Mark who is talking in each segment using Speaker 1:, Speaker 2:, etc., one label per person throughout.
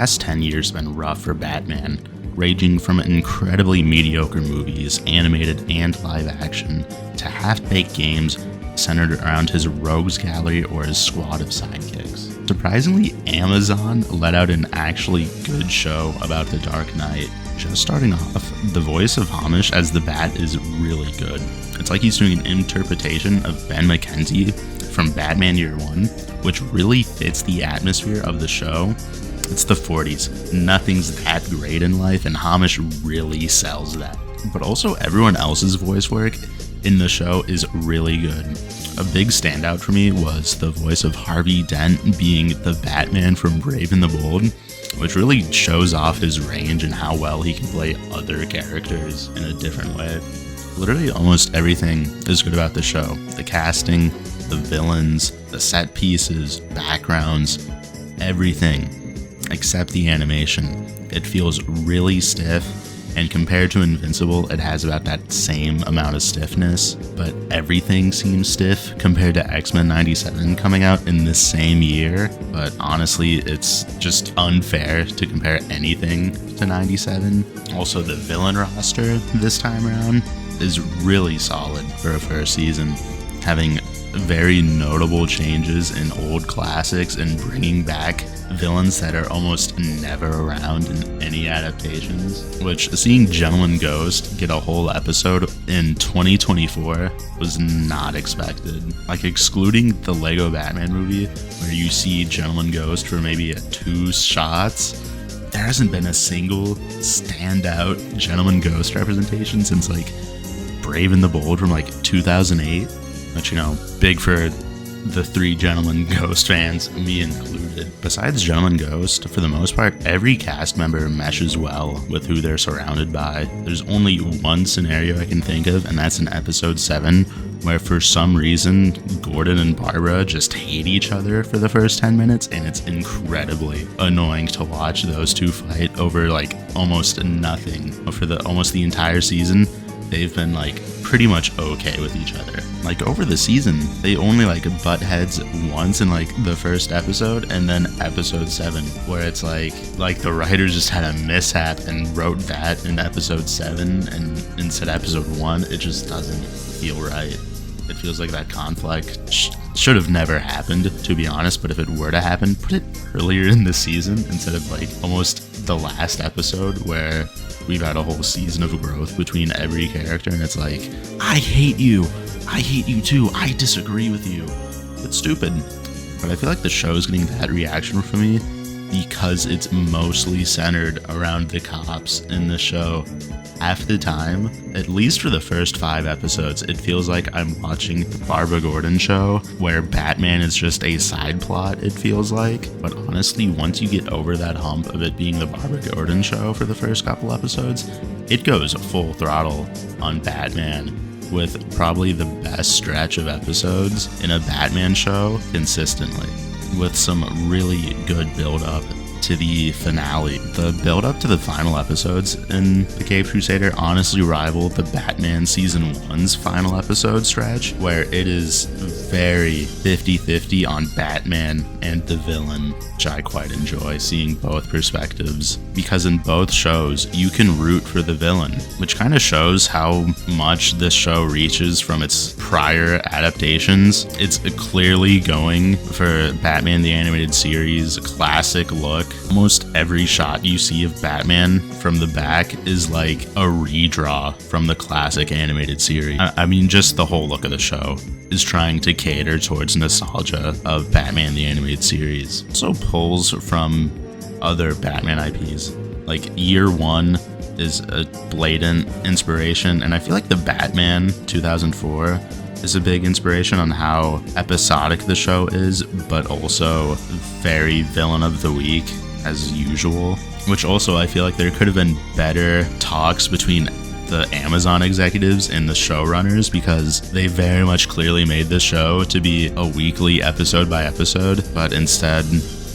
Speaker 1: past 10 years have been rough for Batman, ranging from incredibly mediocre movies, animated and live action, to half-baked games centered around his rogues gallery or his squad of sidekicks. Surprisingly, Amazon let out an actually good show about The Dark Knight. Just starting off, the voice of Hamish as the Bat is really good. It's like he's doing an interpretation of Ben McKenzie from Batman Year One, which really fits the atmosphere of the show. It's the 40s. Nothing's that great in life, and Hamish really sells that. But also, everyone else's voice work in the show is really good. A big standout for me was the voice of Harvey Dent being the Batman from Brave and the Bold, which really shows off his range and how well he can play other characters in a different way. Literally almost everything is good about the show. The casting, the villains, the set pieces, backgrounds, everything except the animation. It feels really stiff, and compared to Invincible, it has about that same amount of stiffness, but everything seems stiff compared to X-Men 97 coming out in the same year. But honestly, it's just unfair to compare anything to 97. Also, the villain roster this time around is really solid for a first season, having very notable changes in old classics and bringing back villains that are almost never around in any adaptations, which seeing Gentleman Ghost get a whole episode in 2024 was not expected. Like, excluding the Lego Batman movie where you see Gentleman Ghost for maybe 2 shots, there hasn't been a single standout Gentleman Ghost representation since like Brave and the Bold from like 2008, which, you know, big for the 3 Gentleman Ghost fans, me included. Besides Gentleman Ghost, for the most part, every cast member meshes well with who they're surrounded by. There's only one scenario I can think of, and that's in episode 7, where for some reason, Gordon and Barbara just hate each other for the first 10 minutes, and it's incredibly annoying to watch those two fight over like almost nothing. For almost the entire season, they've been like pretty much okay with each other. Like, over the season, they only like butt heads once in like the first episode, and then episode 7, where it's like the writers just had a mishap and wrote that in episode 7, and instead of episode 1, it just doesn't feel right. It feels like that conflict should have never happened, to be honest, but if it were to happen, put it earlier in the season instead of like almost the last episode, where we've had a whole season of growth between every character, and it's like, I hate you too, I disagree with you. It's stupid. But I feel like the show is getting that reaction from me because it's mostly centered around the cops in the show. Half the time, at least for the first 5 episodes, it feels like I'm watching the Barbara Gordon show, where Batman is just a side plot, it feels like. But honestly, once you get over that hump of it being the Barbara Gordon show for the first couple episodes, it goes full throttle on Batman, with probably the best stretch of episodes in a Batman show consistently, with some really good build-up to the finale. The build-up to the final episodes in The Caped Crusader honestly rival the Batman Season 1's final episode stretch, where it is very 50-50 on Batman and the villain, which I quite enjoy seeing both perspectives, because in both shows you can root for the villain, which kind of shows how much this show reaches from its prior adaptations. It's clearly going for Batman the Animated Series classic look. Almost every shot you see of Batman from the back is like a redraw from the classic animated series. I mean, just the whole look of the show is trying to cater towards nostalgia of Batman the Animated Series. Also pulls from other Batman IPs. Like, Year One is a blatant inspiration, and I feel like the Batman 2004 is a big inspiration on how episodic the show is, but also very villain of the week as usual, which also I feel like there could have been better talks between the Amazon executives and the showrunners, because they very much clearly made this show to be a weekly episode by episode, but instead,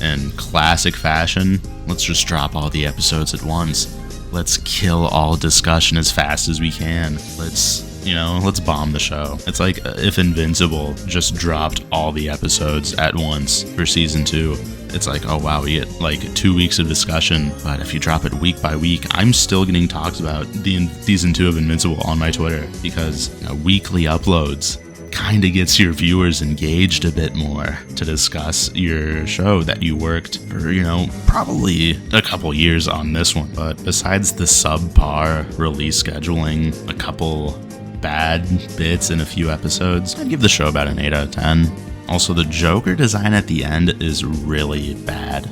Speaker 1: in classic fashion, let's just drop all the episodes at once. Let's kill all discussion as fast as we can. Let's bomb the show. It's like if Invincible just dropped all the episodes at once for season 2. it's like, oh wow, we get like 2 weeks of discussion. But if you drop it week by week, I'm still getting talks about the season 2 of Invincible on my Twitter, because weekly uploads kind of gets your viewers engaged a bit more to discuss your show that you worked for, probably a couple years on this one. But besides the subpar release scheduling, a couple bad bits in a few episodes, I'd give the show about an 8 out of 10. Also, the Joker design at the end is really bad.